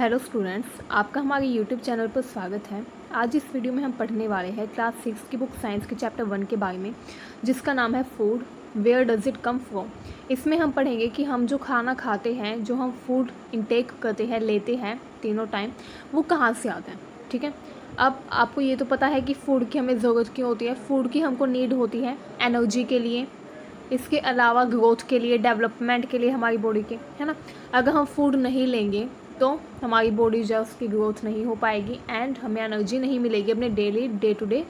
Hello students, आपका हमारे YouTube channel पर स्वागत है। आज इस वीडियो में हम पढ़ने वाले हैं क्लास 6 की बुक साइंस के चैप्टर 1 के बारे में, जिसका नाम है food, where does it come from. इसमें हम पढ़ेंगे कि हम जो खाना खाते हैं, जो हम फूड इंटेक करते हैं, लेते हैं तीनों टाइम, वो कहाँ से आता है। ठीक है, अब आपको ये तो पता है कि फ़ूड की हमें ज़रूरत क्यों होती है। फ़ूड की हमको नीड होती है एनर्जी के लिए, इसके अलावा ग्रोथ के लिए, डेवलपमेंट के लिए हमारी बॉडी के, है ना। अगर हम फूड नहीं लेंगे तो हमारी बॉडी जो है उसकी ग्रोथ नहीं हो पाएगी एंड हमें एनर्जी नहीं मिलेगी अपने day to day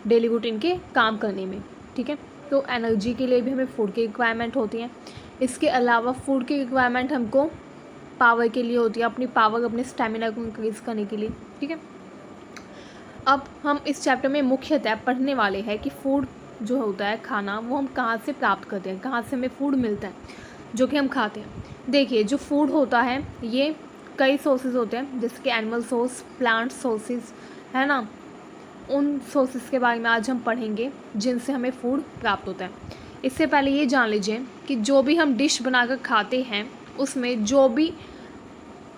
daily routine के काम करने में। ठीक है, तो एनर्जी के लिए भी हमें फूड की रिक्वायरमेंट होती है। इसके अलावा फूड की रिक्वायरमेंट हमको पावर के लिए होती है, अपनी पावर, अपने स्टेमिना को इंक्रीज़ करने के लिए। ठीक है, अब हम इस चैप्टर में मुख्यतः पढ़ने वाले हैं कि फूड जो होता है, खाना, वो हम कहाँ से प्राप्त करते हैं, कहाँ से हमें फूड मिलता है जो कि हम खाते हैं। देखिए, जो फूड होता है ये कई सोर्सेज होते हैं, जैसे कि एनिमल सोर्स, प्लांट सोर्सेज, है ना। उन सोर्सेज के बारे में आज हम पढ़ेंगे जिनसे हमें फूड प्राप्त होता है। इससे पहले ये जान लीजिए कि जो भी हम डिश बनाकर खाते हैं उसमें जो भी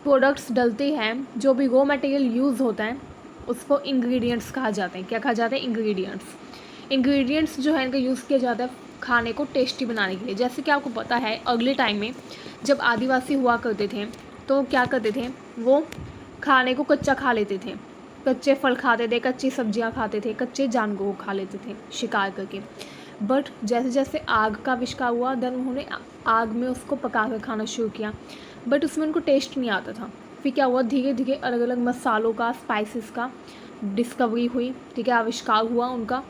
प्रोडक्ट्स डलते हैं, जो भी रॉ मटेरियल यूज़ होता है, उसको इंग्रेडिएंट्स कहा जाता है। क्या कहा जाता है? इंग्रेडिएंट्स। इंग्रेडिएंट्स जो है इनका यूज़ किया जाता है खाने को टेस्टी बनाने के लिए। जैसे कि आपको पता है अगले टाइम में जब आदिवासी हुआ करते थे तो क्या करते थे, वो खाने को कच्चा खा लेते थे, कच्चे फल खाते थे, कच्ची सब्जियां खाते थे, कच्चे जानवरों को खा लेते थे शिकार करके। बट जैसे जैसे आग का आविष्कार हुआ, देन उन्होंने आग में उसको पका कर खाना शुरू किया, बट उसमें उनको टेस्ट नहीं आता था। फिर क्या हुआ, धीरे धीरे अलग अलग मसालों का, स्पाइसेस का डिस्कवरी हुई। ठीक है, आविष्कार हुआ उनका,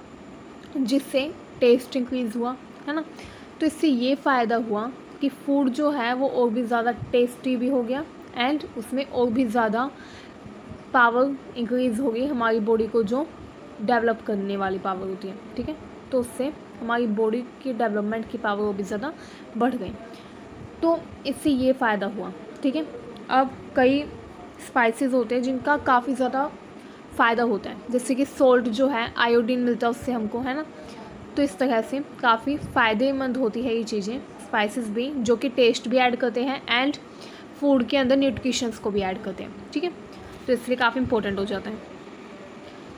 जिससे टेस्ट इंक्रीज़ हुआ, है ना। तो इससे ये फ़ायदा हुआ कि फूड जो है वो और भी ज़्यादा टेस्टी भी हो गया एंड उसमें और भी ज़्यादा पावर इंक्रीज़ हो गई, हमारी बॉडी को जो डेवलप करने वाली पावर होती है। ठीक है, तो उससे हमारी बॉडी की डेवलपमेंट की पावर और भी ज़्यादा बढ़ गई। तो इससे ये फ़ायदा हुआ। ठीक है, अब कई स्पाइसेस होते हैं जिनका काफ़ी ज़्यादा फ़ायदा होता है, जैसे कि सोल्ट जो है, आयोडीन मिलता है उससे हमको, है ना। तो इस तरह से काफ़ी फ़ायदेमंद होती है ये चीज़ें, स्पाइसेस भी, जो कि टेस्ट भी ऐड करते हैं एंड फूड के अंदर न्यूट्रिशंस को भी ऐड करते हैं। ठीक है, तो इसलिए काफ़ी इंपॉर्टेंट हो जाता है।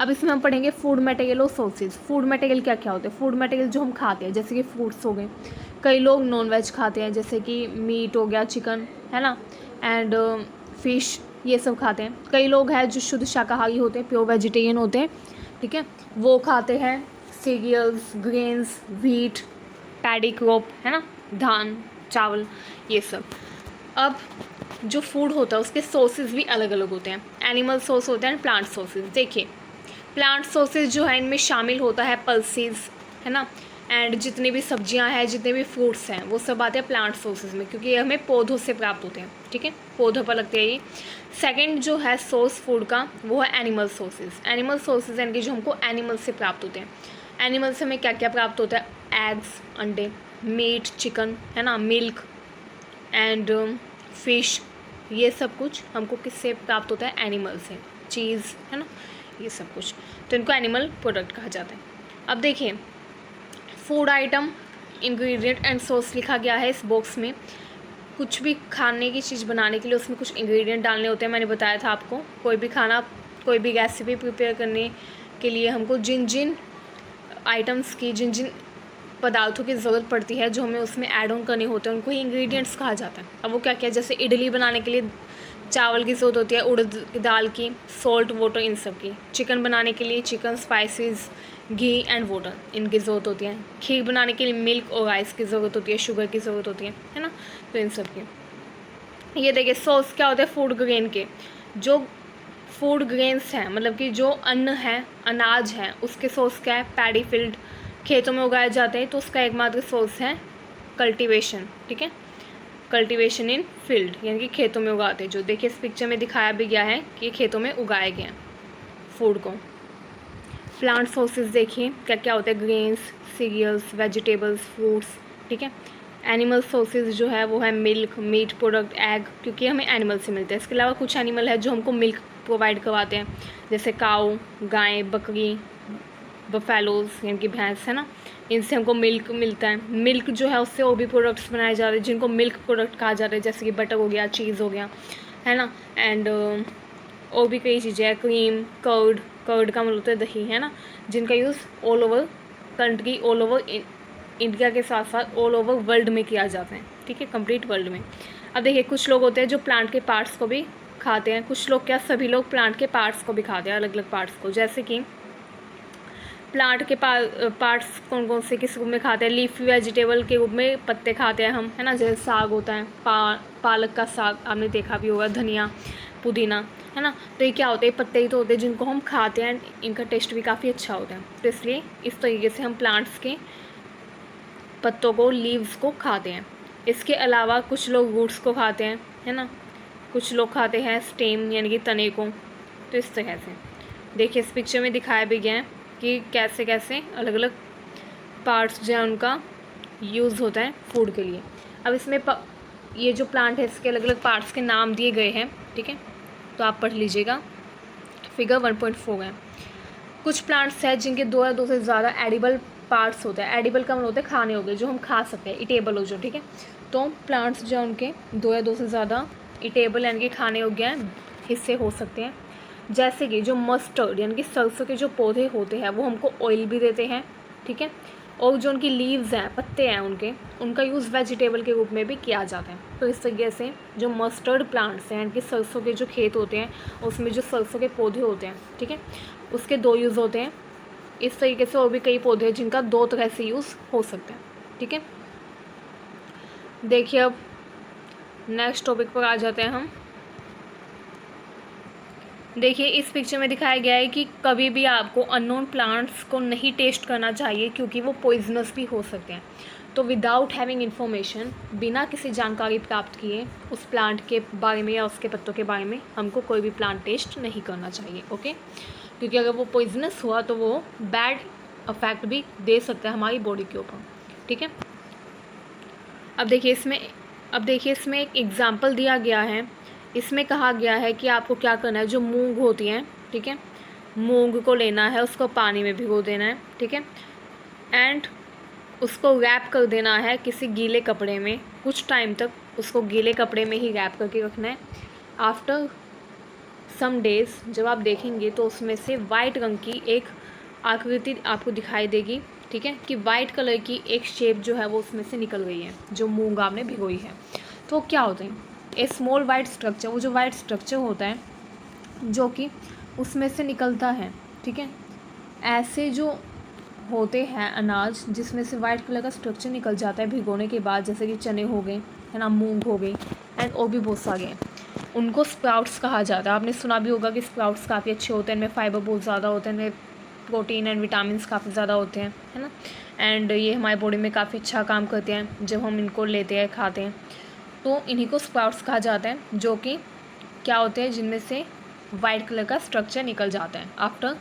अब इसमें हम पढ़ेंगे फूड मटेरियल और सोर्सेज। फूड मटेरियल क्या क्या होते हैं? फूड मटेरियल जो हम खाते हैं, जैसे कि फ्रूट्स हो गए, कई लोग नॉन वेज खाते हैं, जैसे कि मीट हो गया, चिकन, है ना, एंड फिश, ये सब खाते हैं। कई लोग हैं जो शुद्ध शाकाहारी होते हैं, प्योर वेजिटेरियन होते हैं। ठीक है, वो खाते हैं cereals, grains, wheat, paddy crop, है ना, धान, चावल, ये सब। अब जो फूड होता है उसके सोर्सेज भी अलग अलग होते हैं। एनिमल सोर्स होते हैं, प्लांट सोर्सेज। देखिए, प्लांट सोर्सेज जो है इनमें शामिल होता है पल्सेस, है ना, एंड जितनी भी सब्जियां हैं, जितने भी फ्रूट्स हैं, वो सब आते हैं प्लांट सोर्सेज में, क्योंकि ये हमें पौधों से प्राप्त होते हैं। ठीक है, पौधों पर लगते हैं ये। सेकंड जो है सोर्स फूड का, वो है एनिमल सोर्सेज। एनिमल सोर्सेज यानी कि जो हमको एनिमल से प्राप्त होते हैं। एनिमल से हमें क्या क्या प्राप्त होता है? एग्स, अंडे, मीट, चिकन, है ना, मिल्क एंड फिश, ये सब कुछ हमको किससे प्राप्त होता है? एनिमल से। चीज़, है ना, ये सब कुछ, तो इनको एनिमल प्रोडक्ट कहा जाता है। अब देखिए, food item, ingredient and source लिखा गया है इस बॉक्स में। कुछ भी खाने की चीज़ बनाने के लिए उसमें कुछ इंग्रेडिएंट डालने होते हैं। मैंने बताया था आपको, कोई भी खाना, कोई भी रेसिपी प्रिपेयर करने के लिए हमको जिन जिन आइटम्स की, जिन जिन पदार्थों की ज़रूरत पड़ती है, जो हमें उसमें ऐड ऑन करने होते हैं, उनको ही इंग्रेडिएंट्स कहा जाता है। अब वो क्या क्या, जैसे इडली बनाने के लिए चावल की ज़रूरत होती है, उड़द की दाल की, सॉल्ट, वाटर, इन सब की। चिकन बनाने के लिए chicken, spices, ghee and water, इनकी ज़रूरत होती है। खीर बनाने के लिए मिल्क और राइस की ज़रूरत होती है, शुगर की ज़रूरत होती है ना, तो इन सब की। ये देखिए, सोर्स क्या होते हैं फूड ग्रेन के। जो फूड ग्रेन्स हैं, मतलब कि जो अन्न है, अनाज है, उसके सोर्स क्या है? पैडी फील्ड, खेतों में उगाए जाते हैं, तो उसका एकमात्र सोर्स है कल्टीवेशन। ठीक है, कल्टीवेशन इन फील्ड, यानी कि खेतों में उगाते हैं। जो देखिए इस पिक्चर में दिखाया भी गया है कि खेतों में उगाए गए हैं फूड को। प्लांट सोर्सेज देखिए क्या क्या होते हैं? Grains, cereals, vegetables, fruits. ठीक है, एनिमल सोर्सेज जो है वो है मिल्क, मीट प्रोडक्ट, एग, क्योंकि हमें एनिमल से मिलते हैं। इसके अलावा कुछ एनिमल है जो हमको मिल्क प्रोवाइड करवाते हैं, जैसे काऊ, गाय, बकरी, बफेलोज यानी कि भैंस, है ना, इनसे हमको मिल्क मिलता है। मिल्क जो है उससे और भी प्रोडक्ट्स बनाए जा रहे हैं जिनको मिल्क प्रोडक्ट कहा जाता है, जैसे कि बटर हो गया, चीज़ हो गया, है ना। एंड और भी कई चीज़ें हैं, क्रीम, कर्ड, कर्ड का मतलब होता है दही, है ना, जिनका use all over country, all over India के साथ साथ ऑल ओवर वर्ल्ड में किया जाता है, ठीक है, कंप्लीट वर्ल्ड में। अब देखिए कुछ लोग होते हैं जो प्लांट के पार्ट्स को भी खाते हैं, कुछ लोग क्या, सभी लोग प्लांट के पार्ट्स को भी खाते हैं, अलग अलग पार्ट्स को। जैसे कि प्लांट के पार्ट्स कौन कौन से किस रूप में खाते हैं, लीफी वेजिटेबल के रूप में पत्ते खाते हैं हम, है ना, जैसे साग होता है, पालक का साग आपने देखा भी होगा, धनिया, पुदीना, है ना। तो ये क्या होते हैं, पत्ते ही तो होते हैं जिनको हम खाते हैं, इनका टेस्ट भी काफ़ी अच्छा होता है। तो इसलिए इस तरीके से हम प्लांट्स के पत्तों को, लीव्स को खाते हैं। इसके अलावा कुछ लोग रूट्स को खाते हैं, है ना, कुछ लोग खाते हैं स्टेम यानी कि तने को। तो इस तरह से देखिए इस पिक्चर में दिखाया भी गया है कि कैसे कैसे अलग अलग पार्ट्स जो है उनका यूज़ होता है फूड के लिए। अब इसमें ये जो प्लांट है इसके अलग अलग पार्ट्स के नाम दिए गए हैं, ठीक है, तो आप पढ़ लीजिएगा। फिगर 1.4 है। कुछ प्लांट्स हैं जिनके 2 या 2 से ज़्यादा एडिबल पार्ट्स होते हैं। एडिबल का मतलब होता है खाने हो गए, जो हम खा सकते हैं, ईटेबल हो जो, ठीक है। तो प्लांट्स जो उनके 2 या 2 से ज़्यादा ईटेबल यानी कि खाने योग्य हैं हिस्से हो सकते हैं। जैसे कि जो मस्टर्ड यानी कि सरसों के जो पौधे होते हैं वो हमको ऑयल भी देते हैं, ठीक है। और जो उनकी लीव्स हैं, पत्ते हैं उनके, उनका यूज़ वेजिटेबल के रूप में भी किया जाता है। तो इस तरीके से जो मस्टर्ड प्लांट्स हैं यानी कि सरसों के जो खेत होते हैं उसमें जो सरसों के पौधे होते हैं, ठीक है, उसके 2 यूज़ होते हैं। इस तरीके से और भी कई पौधे हैं जिनका 2 तरह से यूज़ हो सकता है, ठीक है। देखिए अब नेक्स्ट टॉपिक पर आ जाते हैं हम। देखिए इस पिक्चर में दिखाया गया है कि कभी भी आपको अननोन प्लांट्स को नहीं टेस्ट करना चाहिए क्योंकि वो पॉइजनस भी हो सकते हैं। तो विदाउट हैविंग इन्फॉर्मेशन, बिना किसी जानकारी प्राप्त किए उस प्लांट के बारे में या उसके पत्तों के बारे में हमको कोई भी प्लांट टेस्ट नहीं करना चाहिए, ओके। क्योंकि अगर वो पॉइजनस हुआ तो वो बैड इफेक्ट भी दे सकता है हमारी बॉडी के ऊपर, ठीक है। अब देखिए इसमें एक एग्जाम्पल दिया गया है। इसमें कहा गया है कि आपको क्या करना है, जो मूंग होती हैं, ठीक है, मूंग को लेना है, उसको पानी में भिगो देना है, ठीक है, एंड उसको रैप कर देना है किसी गीले कपड़े में, कुछ टाइम तक उसको गीले कपड़े में ही रैप करके रखना है। आफ्टर सम डेज़ जब आप देखेंगे तो उसमें से वाइट रंग की एक आकृति आपको दिखाई देगी, ठीक है, कि वाइट कलर की एक शेप जो है वो उसमें से निकल गई है, जो मूंग आपने भिगोई है। तो क्या होते हैं, ए स्मॉल वाइट स्ट्रक्चर, वो जो वाइट स्ट्रक्चर होता है जो कि उसमें से निकलता है, ठीक है। ऐसे जो होते हैं अनाज जिसमें से वाइट कलर का स्ट्रक्चर निकल जाता है भिगोने के बाद, जैसे कि चने हो गए, है ना, मूंग हो गई, एंड और भी बहुत सारे हैं, उनको स्प्राउट्स कहा जाता है। आपने सुना भी होगा कि स्प्राउट्स काफ़ी अच्छे होते हैं, इनमें फाइबर बहुत ज़्यादा होते हैं, इनमें प्रोटीन एंड विटामिन्स काफ़ी ज़्यादा होते हैं, है ना, एंड ये हमारी बॉडी में काफ़ी अच्छा काम करते हैं जब हम इनको लेते हैं, खाते हैं। तो इन्हीं को स्प्राउट्स कहा जाता है, जो कि क्या होते हैं, जिनमें से वाइट कलर का स्ट्रक्चर निकल जाता है after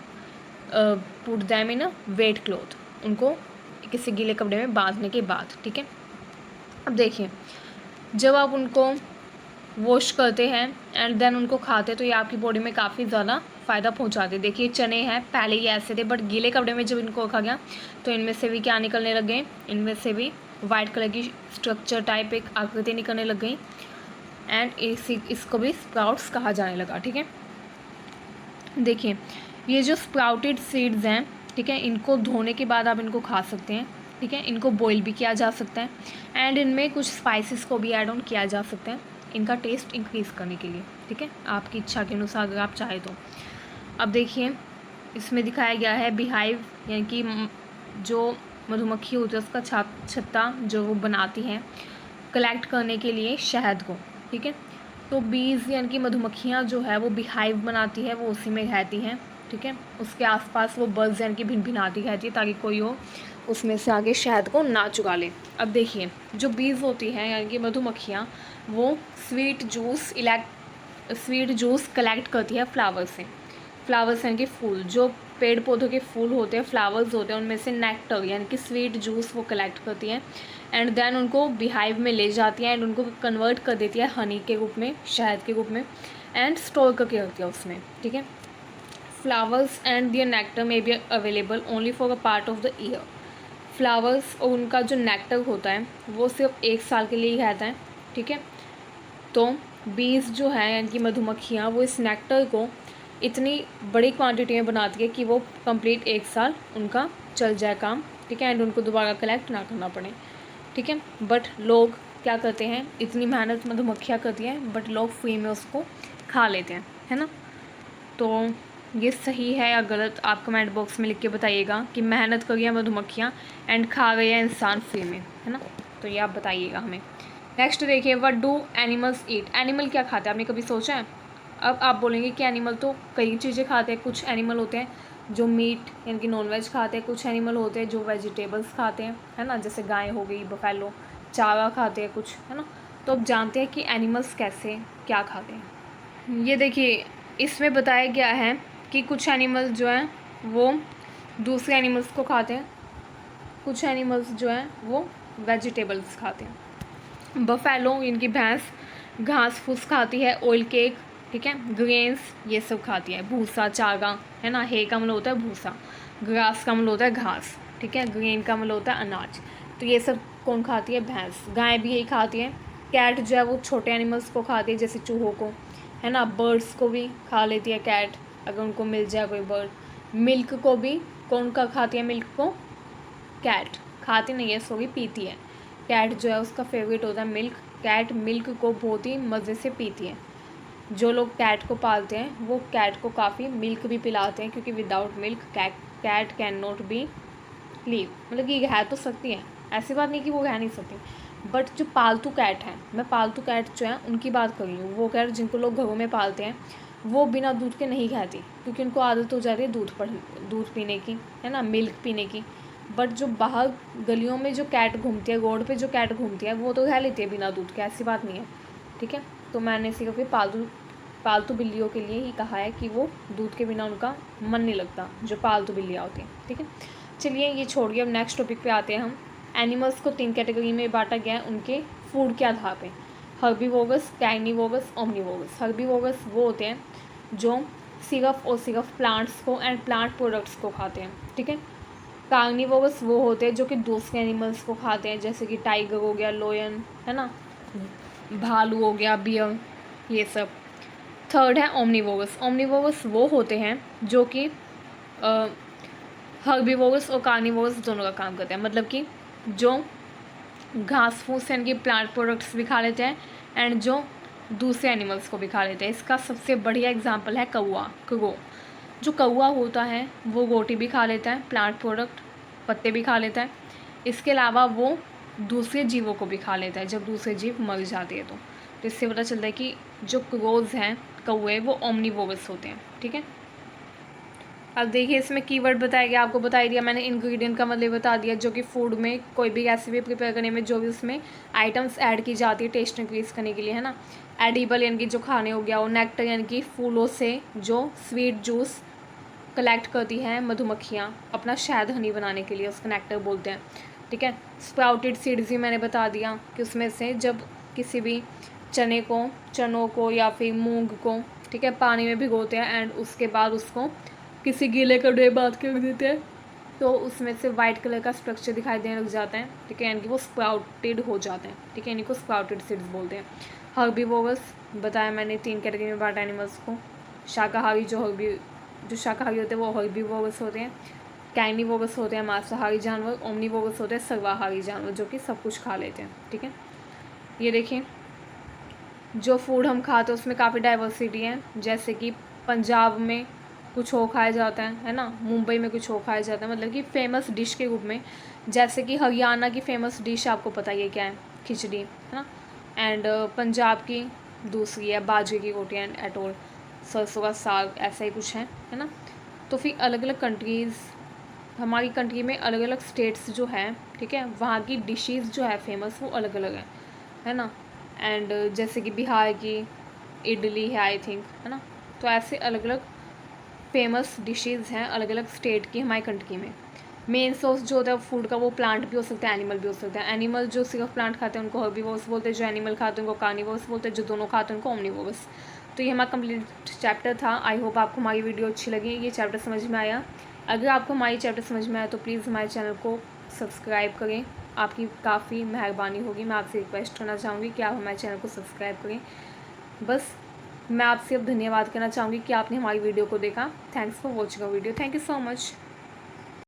put them in a wet cloth, उनको किसी गीले कपड़े में बांधने के बाद, ठीक है। अब देखिए जब आप उनको वॉश करते हैं एंड देन उनको खाते हैं तो ये आपकी बॉडी में काफ़ी ज़्यादा फ़ायदा पहुंचाते हैं। देखिए चने हैं, पहले ही ऐसे थे बट गीले कपड़े में जब इनको रखा गया तो इनमें से भी क्या निकलने लग गए, इनमें से भी वाइट कलर की स्ट्रक्चर टाइप एक आकृति निकलने लग गई, एंड इसको भी स्प्राउट्स कहा जाने लगा, ठीक है। देखिए ये जो स्प्राउटेड सीड्स हैं, ठीक है, इनको धोने के बाद आप इनको खा सकते हैं, ठीक है, इनको बॉईल भी किया जा सकता है, एंड इनमें कुछ स्पाइसेस को भी ऐड ऑन किया जा सकता है इनका टेस्ट इंक्रीज़ करने के लिए, ठीक है, आपकी इच्छा के अनुसार अगर आप चाहें तो। अब देखिए इसमें दिखाया गया है बिहाइव यानी कि जो मधुमक्खी होती है उसका छत्ता जो वो बनाती है कलेक्ट करने के लिए शहद को, ठीक है। तो बीज यानी कि मधुमक्खियाँ जो है वो बिहाइव बनाती है, वो उसी में रहती हैं, ठीक है, उसके आसपास वो बज़ यानी कि भिनभिनाती रहती है ताकि कोई हो उसमें से आगे शहद को ना चुरा ले। अब देखिए जो बीज होती हैं यानी कि मधुमक्खियाँ, वो स्वीट जूस कलेक्ट करती है फ्लावर्स यानी कि फूल, जो पेड़ पौधों के फूल होते हैं, फ्लावर्स होते हैं, उनमें से नेक्टर यानी कि स्वीट जूस वो कलेक्ट करती हैं एंड देन उनको बिहाइव में ले जाती हैं एंड उनको कन्वर्ट कर देती है हनी के रूप में, शहद के रूप में, एंड स्टोर करके रखती है उसमें, ठीक है। Flowers and their nectar may be available only for a part of the year. Flowers और उनका जो नेक्टर होता है वो सिर्फ 1 साल के लिए ही रहता है, ठीक है। तो बीज जो है यानी कि मधुमक्खियाँ वो इस नेक्टर को इतनी बड़ी क्वांटिटी में बनाती है कि वो कंप्लीट 1 साल उनका चल जाए काम, ठीक है, एंड उनको दोबारा कलेक्ट ना करना पड़े, ठीक है। बट लोग क्या करते हैं, इतनी मेहनत मधुमक्खियाँ करती हैं बट लोग फ्री में उसको खा लेते हैं, है ना। तो ये सही है या गलत आप कमेंट बॉक्स में लिख के बताइएगा कि मेहनत कर रही है मधुमक्खियाँ एंड खा गई है इंसान फ्री में, है ना। तो ये आप बताइएगा हमें। नेक्स्ट देखिए, what do animals eat. Animal क्या खाते हैं, आपने कभी सोचा है। अब आप बोलेंगे कि एनिमल तो कई चीज़ें खाते हैं। कुछ एनिमल होते हैं जो मीट यानी कि नॉनवेज खाते हैं, कुछ एनिमल होते हैं जो वेजिटेबल्स खाते हैं, है ना, जैसे गाय हो गई, बफेलो चारा खाते हैं कुछ, है ना। तो अब जानते हैं कि एनिमल्स कैसे क्या खाते हैं। ये देखिए, इसमें बताया गया है कि कुछ एनिमल जो हैं वो दूसरे एनिमल्स को खाते हैं, कुछ एनिमल्स जो हैं वो वेजिटेबल्स खाते हैं। बफेलो इनकी भैंस घास फूस खाती है, ऑयल केक, ठीक है, ग्रेन्स ये सब खाती है, भूसा चारा, है ना। हे का मतलब होता है भूसा, ग्रास का मतलब होता है घास, ठीक है, ग्रेन का मतलब होता है अनाज। तो ये सब कौन खाती है, भैंस। गाय भी यही खाती है। कैट जो है वो छोटे एनिमल्स को खाती है, जैसे चूहों को, है ना। बर्ड्स को भी खा लेती है कैट, अगर उनको मिल जाए कोई बर्ड। मिल्क को भी कौन का खाती है, मिल्क को कैट खाती नहीं है, सॉरी पीती है। कैट जो है उसका फेवरेट होता है मिल्क। कैट मिल्क को बहुत ही मज़े से पीती है। जो लोग कैट को पालते हैं वो कैट को काफ़ी मिल्क भी पिलाते हैं, क्योंकि without milk cat can not be leave, मतलब कि रह तो सकती है, ऐसी बात नहीं कि वो रह नहीं सकती। बट जो पालतू कैट हैं, मैं पालतू कैट जो है उनकी बात कर रही हूँ, वो कैट जिनको लोग घरों में पालते हैं वो बिना दूध के नहीं खाती, क्योंकि उनको आदत हो जाती है दूध पीने की, है ना, मिल्क पीने की। बट जो बाहर गलियों में जो कैट घूमती है, रोड पे जो कैट घूमती है, वो तो खा लेती है बिना दूध के, ऐसी बात नहीं है, ठीक है। तो मैंने सिर्फ पालतू बिल्लियों के लिए ही कहा है कि वो दूध के बिना उनका मन नहीं लगता, जो पालतू बिल्लियाँ होती हैं, ठीक है। चलिए ये छोड़िए, अब नेक्स्ट टॉपिक पे आते हैं हम। एनिमल्स को 3 कैटेगरी में बांटा गया है उनके फूड के आधार पे, हर्बीवोरस, कैनिवोरस, ओमनीवोरस। हर्बीवोरस वो होते हैं जो सिर्फ और सिर्फ प्लांट्स को एंड प्लांट प्रोडक्ट्स को खाते हैं, ठीक है। कार्निवोरस वो होते हैं जो कि दूसरे एनिमल्स को खाते हैं, जैसे कि टाइगर हो गया, लोयन, है ना, भालू हो गया, बियर, ये सब। थर्ड है ओमनीवोरस। ओमनीवोरस वो होते हैं जो कि हर्बीवोरस और कार्निवोरस दोनों का काम करते हैं, मतलब कि जो घास फूस यानी कि प्लांट प्रोडक्ट्स भी खा लेते हैं एंड जो दूसरे एनिमल्स को भी खा लेते हैं। इसका सबसे बढ़िया एग्जांपल है कौवा। जो कौवा होता है वो रोटी भी खा लेता है, प्लांट प्रोडक्ट पत्ते भी खा लेता है। इसके अलावा वो दूसरे जीवों को भी खा लेता है जब दूसरे जीव मर जाते हैं तो इससे पता चलता है कि जो क्रोज हैं कौवे वो ओमनीवोरस होते हैं, ठीक है। अब देखिए इसमें कीवर्ड बताया गया, आपको बता दिया मैंने, इंग्रेडिएंट का मतलब बता दिया, जो कि फूड में कोई भी रेसिपी प्रिपेयर करने में जो भी उसमें आइटम्स ऐड की जाती है टेस्ट इंक्रीज करने के लिए, है ना। एडिबल यानी कि जो खाने हो गया, और नेक्टर यानी कि फूलों से जो स्वीट जूस कलेक्ट करती हैं मधुमक्खियाँ अपना शहद हनी बनाने के लिए, उसका नेक्टर बोलते हैं, ठीक है। स्प्राउटेड सीड्स भी मैंने बता दिया कि उसमें से जब किसी भी चनों को या फिर मूंग को, ठीक है, पानी में भिगोते हैं एंड उसके बाद उसको किसी गीले कपड़े में बांध के रख देते हैं तो उसमें से वाइट कलर का स्ट्रक्चर दिखाई देने लग जाता है, ठीक है, यानी कि वो स्प्राउटेड हो जाते हैं, ठीक है, इनको स्प्राउटेड सीड्स बोलते हैं। हर्बीवोरस बताया मैंने 3 कैटेगरी में बांटा एनिमल्स को। शाकाहारी जो शाकाहारी होते हैं वो हर्बीवोरस होते हैं। कैनिवोरस होते हैं मांसाहारी जानवर। ओमनीवोरस होते हैं सर्वाहारी जानवर जो कि सब कुछ खा लेते हैं, ठीक है। ये देखिए जो फूड हम खाते हैं उसमें काफ़ी डाइवर्सिटी है, जैसे कि पंजाब में कुछ और खाया जाता है ना, मुंबई में कुछ और खाया जाता है, मतलब कि फ़ेमस डिश के रूप में। जैसे कि हरियाणा की फ़ेमस डिश आपको पता ही है क्या है, खिचड़ी, है ना। एंड पंजाब की दूसरी है बाजरे की रोटी एंड एटोल, सरसों का साग, ऐसा ही कुछ है ना। तो फिर अलग अलग कंट्रीज़, हमारी कंट्री में अलग अलग स्टेट्स जो हैं, ठीक है, वहाँ की डिशेज़ जो है फेमस वो अलग अलग है ना। एंड जैसे कि बिहार की इडली है आई थिंक, है ना। तो ऐसे अलग अलग फेमस डिशेज़ हैं अलग अलग स्टेट की हमारी कंट्री में। मेन सोर्स जो होता है फूड का वो प्लांट भी हो सकता है, एनिमल भी हो सकता है। एनिमल जो सिर्फ प्लांट खाते हैं उनको हर्बीवोरस बोलते हैं, जो एनिमल खाते हैं उनको कार्निवोरस बोलते हैं, जो दोनों खाते हैं उनको ओमनीवोरस। तो ये हमारा कंप्लीट चैप्टर था। आई होप आपको हमारी वीडियो अच्छी लगी, ये चैप्टर समझ में आया। अगर आपको हमारी चैप्टर समझ में आया तो प्लीज़ हमारे चैनल को सब्सक्राइब करें, आपकी काफ़ी मेहरबानी होगी। मैं आपसे रिक्वेस्ट करना चाहूँगी कि आप हमारे चैनल को सब्सक्राइब करें। बस मैं आपसे अब धन्यवाद करना चाहूँगी कि आपने हमारी वीडियो को देखा। Thanks for watching a video. Thank you so much.